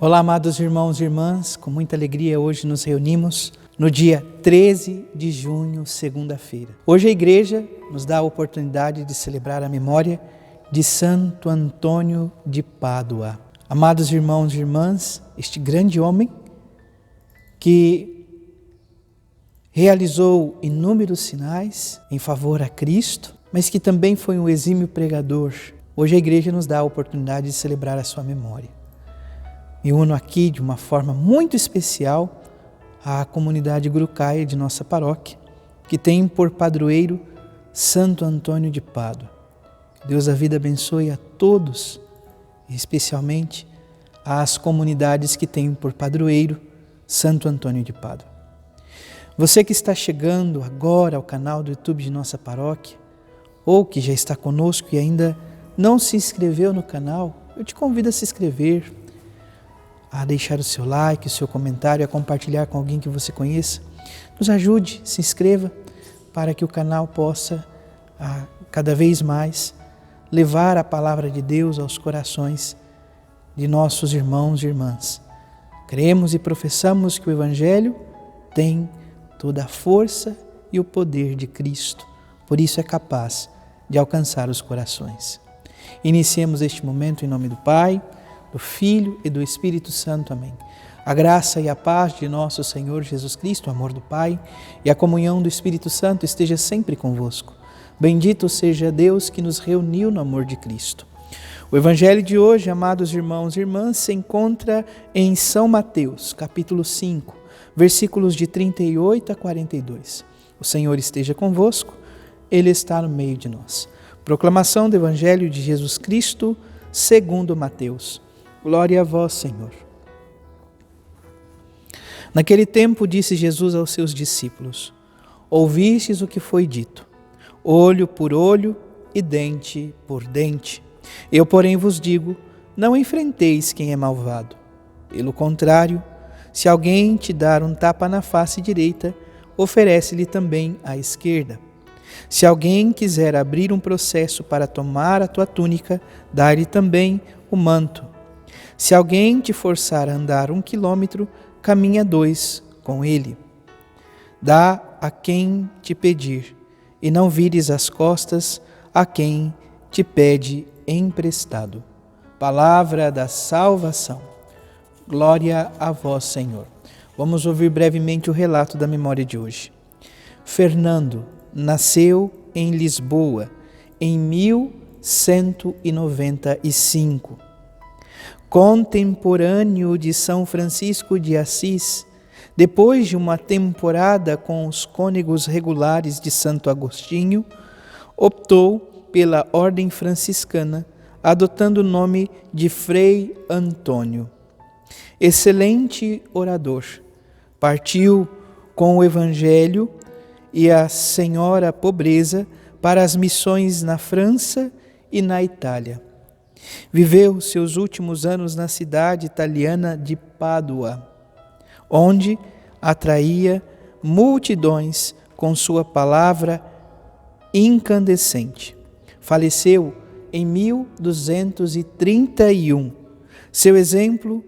Olá, amados irmãos e irmãs, com muita alegria hoje nos reunimos no dia 13 de junho, segunda-feira. Hoje a igreja nos dá a oportunidade de celebrar a memória de Santo Antônio de Pádua. Amados irmãos e irmãs, este grande homem que realizou inúmeros sinais em favor a Cristo, mas que também foi um exímio pregador. Hoje a igreja nos dá a oportunidade de celebrar a sua memória. Me uno aqui de uma forma muito especial à comunidade Grucaia de nossa paróquia, que tem por padroeiro Santo Antônio de Pádua. Que Deus da vida abençoe a todos, especialmente às comunidades que têm por padroeiro Santo Antônio de Pádua. Você que está chegando agora ao canal do YouTube de nossa paróquia, ou que já está conosco e ainda não se inscreveu no canal, eu te convido a se inscrever, a deixar o seu like, o seu comentário, a compartilhar com alguém que você conheça. Nos ajude, se inscreva para que o canal possa cada vez mais levar a palavra de Deus aos corações de nossos irmãos e irmãs. Cremos e professamos que o Evangelho tem toda a força e o poder de Cristo, por isso é capaz de alcançar os corações. Iniciemos este momento em nome do Pai, do Filho e do Espírito Santo. Amém. A graça e a paz de nosso Senhor Jesus Cristo, o amor do Pai e a comunhão do Espírito Santo esteja sempre convosco. Bendito seja Deus que nos reuniu no amor de Cristo. O Evangelho de hoje, amados irmãos e irmãs, se encontra em São Mateus, capítulo 5, versículos de 38 a 42. O Senhor esteja convosco, Ele está no meio de nós. Proclamação do Evangelho de Jesus Cristo, segundo Mateus. Glória a vós, Senhor. Naquele tempo disse Jesus aos seus discípulos: ouvistes o que foi dito, olho por olho e dente por dente. Eu, porém, vos digo, não enfrenteis quem é malvado. Pelo contrário, se alguém te dar um tapa na face direita, oferece-lhe também a esquerda. Se alguém quiser abrir um processo para tomar a tua túnica, dá-lhe também o manto. Se alguém te forçar a andar 1 quilômetro, caminha 2 com ele. Dá a quem te pedir, e não vires as costas a quem te pede emprestado. Palavra da salvação. Glória a vós, Senhor. Vamos ouvir brevemente o relato da memória de hoje. Fernando nasceu em Lisboa em 1195. Contemporâneo de São Francisco de Assis, depois de uma temporada com os cônegos regulares de Santo Agostinho, optou pela ordem franciscana, adotando o nome de Frei Antônio. Excelente orador, partiu com o Evangelho e a Senhora Pobreza para as missões na França e na Itália. Viveu seus últimos anos na cidade italiana de Pádua, onde atraía multidões com sua palavra incandescente. Faleceu em 1231. Seu exemplo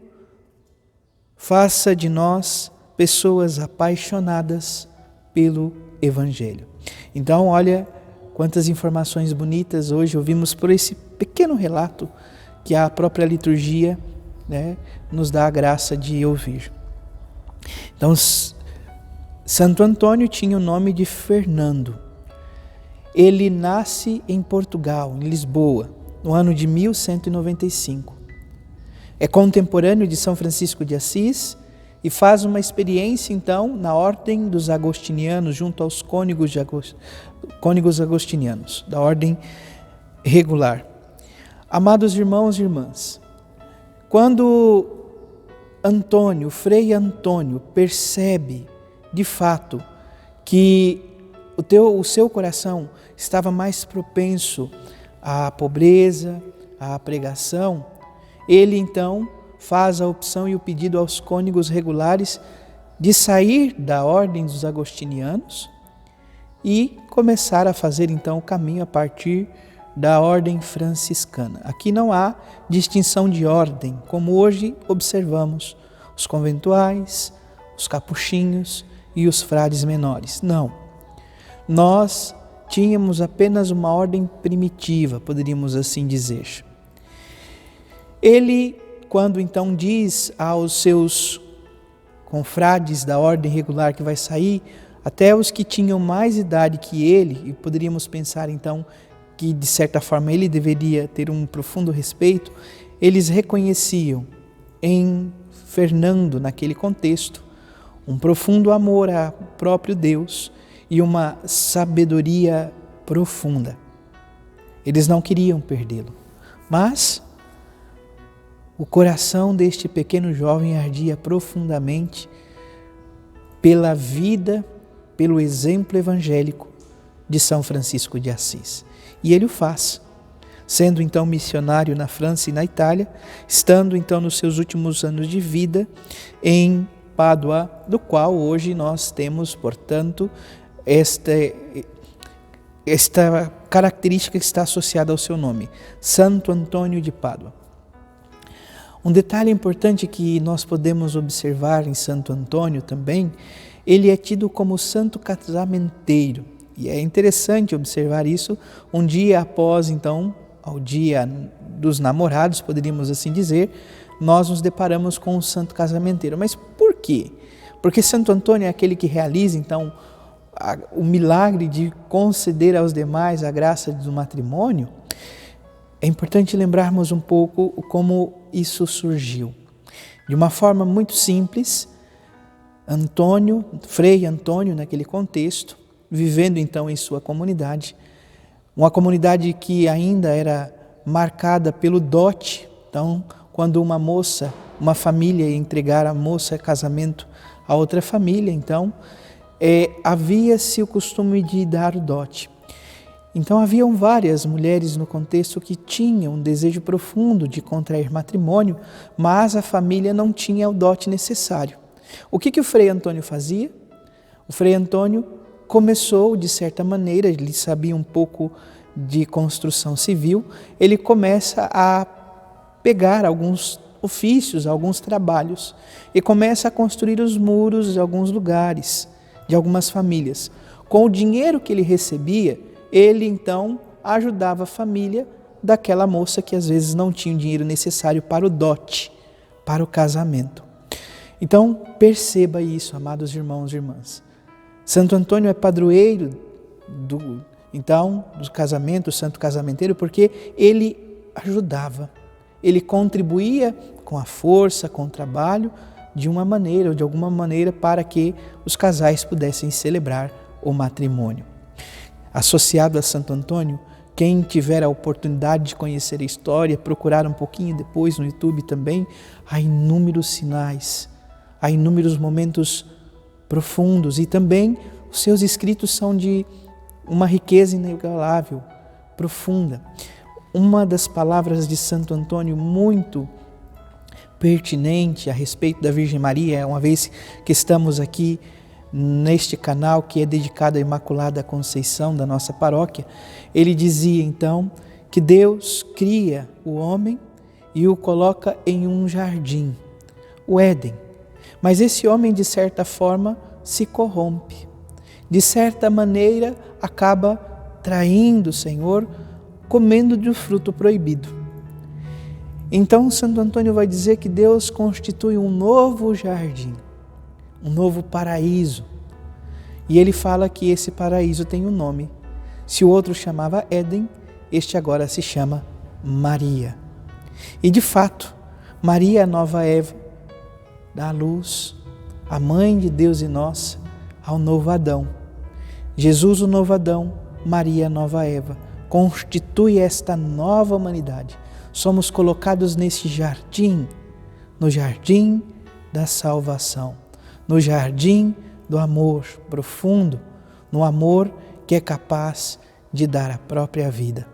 faça de nós pessoas apaixonadas pelo Evangelho. Então, olha quantas informações bonitas hoje ouvimos por esse pequeno relato que a própria liturgia, nos dá a graça de ouvir. Então, Santo Antônio tinha o nome de Fernando. Ele nasce em Portugal, em Lisboa, no ano de 1195. É contemporâneo de São Francisco de Assis e faz uma experiência, então, na ordem dos agostinianos, junto aos cônegos agostinianos, da ordem regular. Amados irmãos e irmãs, quando Frei Antônio, percebe, de fato, que o seu coração estava mais propenso à pobreza, à pregação, ele, então, faz a opção e o pedido aos cônegos regulares de sair da ordem dos agostinianos e começar a fazer então o caminho a partir da ordem franciscana. Aqui não há distinção de ordem, como hoje observamos os conventuais, os capuchinhos e os frades menores. Não. Nós tínhamos apenas uma ordem primitiva, poderíamos assim dizer. Ele, quando então diz aos seus confrades da ordem regular que vai sair, até os que tinham mais idade que ele, e poderíamos pensar então que de certa forma ele deveria ter um profundo respeito, eles reconheciam em Fernando, naquele contexto, um profundo amor ao próprio Deus e uma sabedoria profunda. Eles não queriam perdê-lo, mas o coração deste pequeno jovem ardia profundamente pela vida, pelo exemplo evangélico de São Francisco de Assis. E ele o faz, sendo então missionário na França e na Itália, estando então nos seus últimos anos de vida em Pádua, do qual hoje nós temos, portanto, esta característica que está associada ao seu nome, Santo Antônio de Pádua. Um detalhe importante que nós podemos observar em Santo Antônio também, ele é tido como santo casamenteiro. E é interessante observar isso um dia após, então, ao dia dos namorados, poderíamos assim dizer, nós nos deparamos com o santo casamenteiro. Mas por quê? Porque Santo Antônio é aquele que realiza, então, o milagre de conceder aos demais a graça do matrimônio. É importante lembrarmos um pouco como isso surgiu. De uma forma muito simples, Frei Antônio, naquele contexto, vivendo então em sua comunidade, uma comunidade que ainda era marcada pelo dote. Então, quando uma família ia entregar a moça a casamento a outra família, então, havia-se o costume de dar o dote. Então, haviam várias mulheres no contexto que tinham um desejo profundo de contrair matrimônio, mas a família não tinha o dote necessário. O que o Frei Antônio fazia? O Frei Antônio começou, de certa maneira, ele sabia um pouco de construção civil, ele começa a pegar alguns ofícios, alguns trabalhos, e começa a construir os muros de alguns lugares, de algumas famílias. Com o dinheiro que ele recebia, ele então ajudava a família daquela moça que às vezes não tinha o dinheiro necessário para o dote, para o casamento. Então, perceba isso, amados irmãos e irmãs. Santo Antônio é padroeiro do casamento, o santo casamenteiro, porque ele ajudava, ele contribuía com a força, com o trabalho, de uma maneira ou de alguma maneira, para que os casais pudessem celebrar o matrimônio. Associado a Santo Antônio, quem tiver a oportunidade de conhecer a história, procurar um pouquinho depois no YouTube também, há inúmeros sinais, há inúmeros momentos profundos, e também os seus escritos são de uma riqueza inigualável, profunda. Uma das palavras de Santo Antônio muito pertinente a respeito da Virgem Maria, uma vez que estamos aqui neste canal que é dedicado à Imaculada Conceição da nossa paróquia, ele dizia então que Deus cria o homem e o coloca em um jardim, o Éden. Mas esse homem, de certa forma, se corrompe. De certa maneira, acaba traindo o Senhor, comendo do fruto proibido. Então, Santo Antônio vai dizer que Deus constitui um novo jardim, um novo paraíso. E ele fala que esse paraíso tem um nome. Se o outro chamava Éden, este agora se chama Maria. E de fato, Maria, a nova Eva, dá a luz, a mãe de Deus e nossa, ao novo Adão. Jesus, o novo Adão, Maria, a nova Eva, constitui esta nova humanidade. Somos colocados nesse jardim, no jardim da salvação, no jardim do amor profundo, no amor que é capaz de dar a própria vida.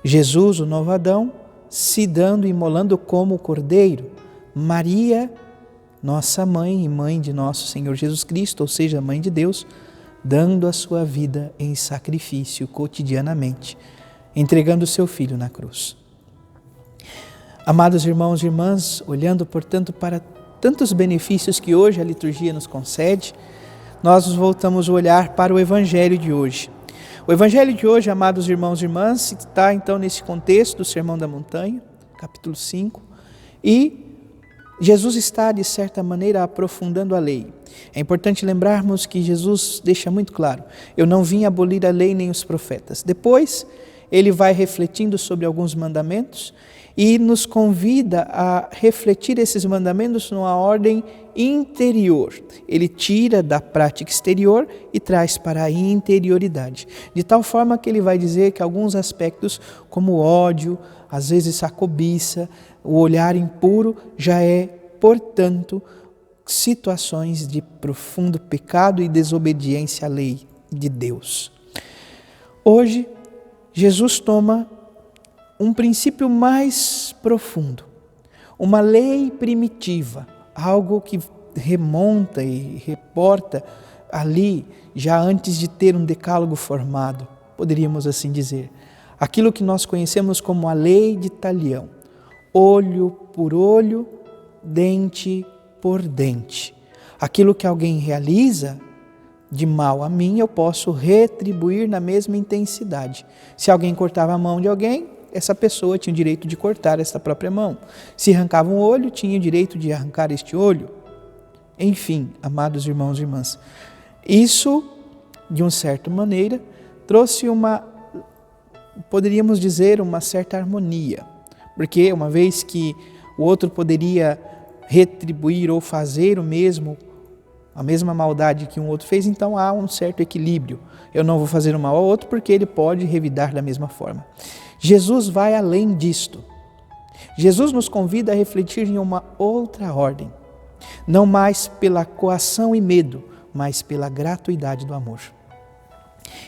Jesus, o novo Adão, se dando e imolando como cordeiro. Maria, nossa mãe e mãe de nosso Senhor Jesus Cristo, ou seja, mãe de Deus, dando a sua vida em sacrifício cotidianamente. entregando o seu Filho na cruz. Amados irmãos e irmãs, olhando, portanto, para tantos benefícios que hoje a liturgia nos concede, nós voltamos a olhar para o Evangelho de hoje. O Evangelho de hoje, amados irmãos e irmãs, está então nesse contexto do Sermão da Montanha, capítulo 5, e Jesus está, de certa maneira, aprofundando a lei. É importante lembrarmos que Jesus deixa muito claro: eu não vim abolir a lei nem os profetas. Depois, ele vai refletindo sobre alguns mandamentos e nos convida a refletir esses mandamentos numa ordem interior. Ele tira da prática exterior e traz para a interioridade. De tal forma que ele vai dizer que alguns aspectos, como o ódio, às vezes a cobiça, o olhar impuro, já é, portanto, situações de profundo pecado e desobediência à lei de Deus. Hoje, Jesus toma um princípio mais profundo, uma lei primitiva, algo que remonta e reporta ali, já antes de ter um decálogo formado, poderíamos assim dizer. Aquilo que nós conhecemos como a lei de talião, olho por olho, dente por dente. Aquilo que alguém realiza de mal a mim, eu posso retribuir na mesma intensidade. Se alguém cortava a mão de alguém, essa pessoa tinha o direito de cortar essa própria mão. Se arrancava um olho, tinha o direito de arrancar este olho. Enfim, amados irmãos e irmãs, isso, de uma certa maneira, trouxe poderíamos dizer, uma certa harmonia. Porque uma vez que o outro poderia retribuir ou fazer a mesma maldade que um outro fez, então há um certo equilíbrio. Eu não vou fazer o mal ao outro porque ele pode revidar da mesma forma. Jesus vai além disto. Jesus nos convida a refletir em uma outra ordem. Não mais pela coação e medo, mas pela gratuidade do amor.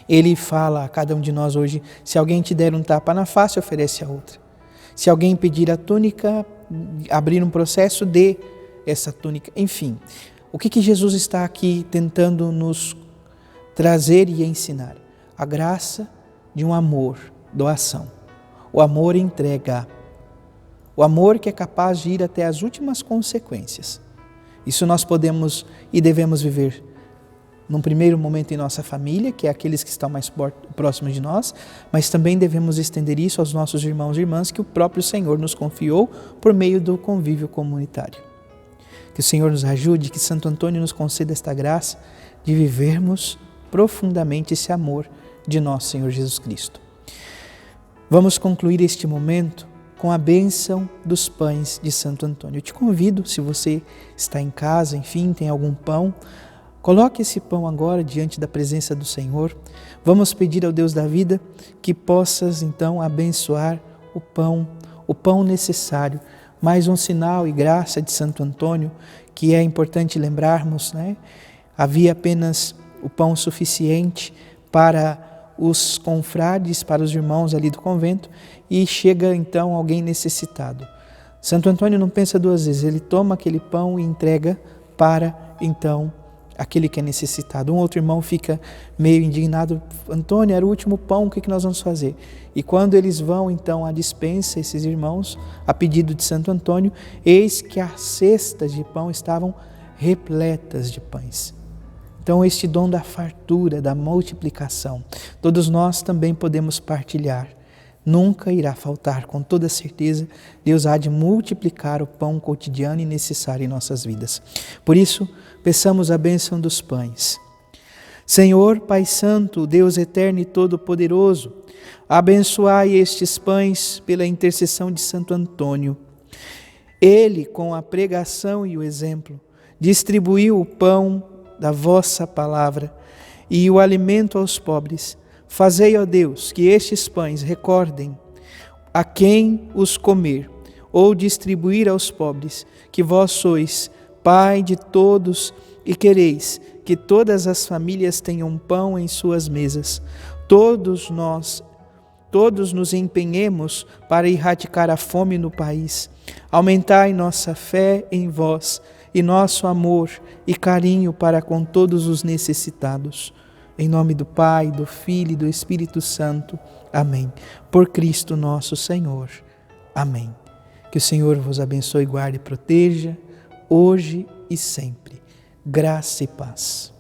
Ele fala a cada um de nós hoje: se alguém te der um tapa na face, oferece a outra. Se alguém pedir a túnica, abrir um processo, dê essa túnica. Enfim, o que Jesus está aqui tentando nos trazer e ensinar? A graça de um amor, doação. O amor entrega. O amor que é capaz de ir até as últimas consequências. Isso nós podemos e devemos viver num primeiro momento em nossa família, que é aqueles que estão mais próximos de nós, mas também devemos estender isso aos nossos irmãos e irmãs que o próprio Senhor nos confiou por meio do convívio comunitário. Que o Senhor nos ajude, que Santo Antônio nos conceda esta graça de vivermos profundamente esse amor de nosso Senhor Jesus Cristo. Vamos concluir este momento com a bênção dos pães de Santo Antônio. Eu te convido, se você está em casa, enfim, tem algum pão, coloque esse pão agora diante da presença do Senhor. Vamos pedir ao Deus da vida que possas então abençoar o pão necessário, mais um sinal e graça de Santo Antônio, que é importante lembrarmos, né? Havia apenas o pão suficiente para os confrades, para os irmãos ali do convento, e chega então alguém necessitado. Santo Antônio não pensa duas vezes, ele toma aquele pão e entrega para então aquele que é necessitado. Um outro irmão fica meio indignado: Antônio, era o último pão, o que nós vamos fazer? E quando eles vão então à despensa, esses irmãos, a pedido de Santo Antônio, eis que as cestas de pão estavam repletas de pães. Então, este dom da fartura, da multiplicação, todos nós também podemos partilhar. Nunca irá faltar, com toda certeza, Deus há de multiplicar o pão cotidiano e necessário em nossas vidas. Por isso, peçamos a bênção dos pães. Senhor, Pai Santo, Deus eterno e todo-poderoso, abençoai estes pães pela intercessão de Santo Antônio. Ele, com a pregação e o exemplo, distribuiu o pão da vossa palavra e o alimento aos pobres. Fazei, ó Deus, que estes pães recordem a quem os comer ou distribuir aos pobres, que vós sois Pai de todos e quereis que todas as famílias tenham pão em suas mesas. Todos nos empenhemos para erradicar a fome no país. Aumentai nossa fé em vós e nosso amor e carinho para com todos os necessitados. Em nome do Pai, do Filho e do Espírito Santo. Amém. Por Cristo nosso Senhor. Amém. Que o Senhor vos abençoe, guarde e proteja, hoje e sempre. Graça e paz.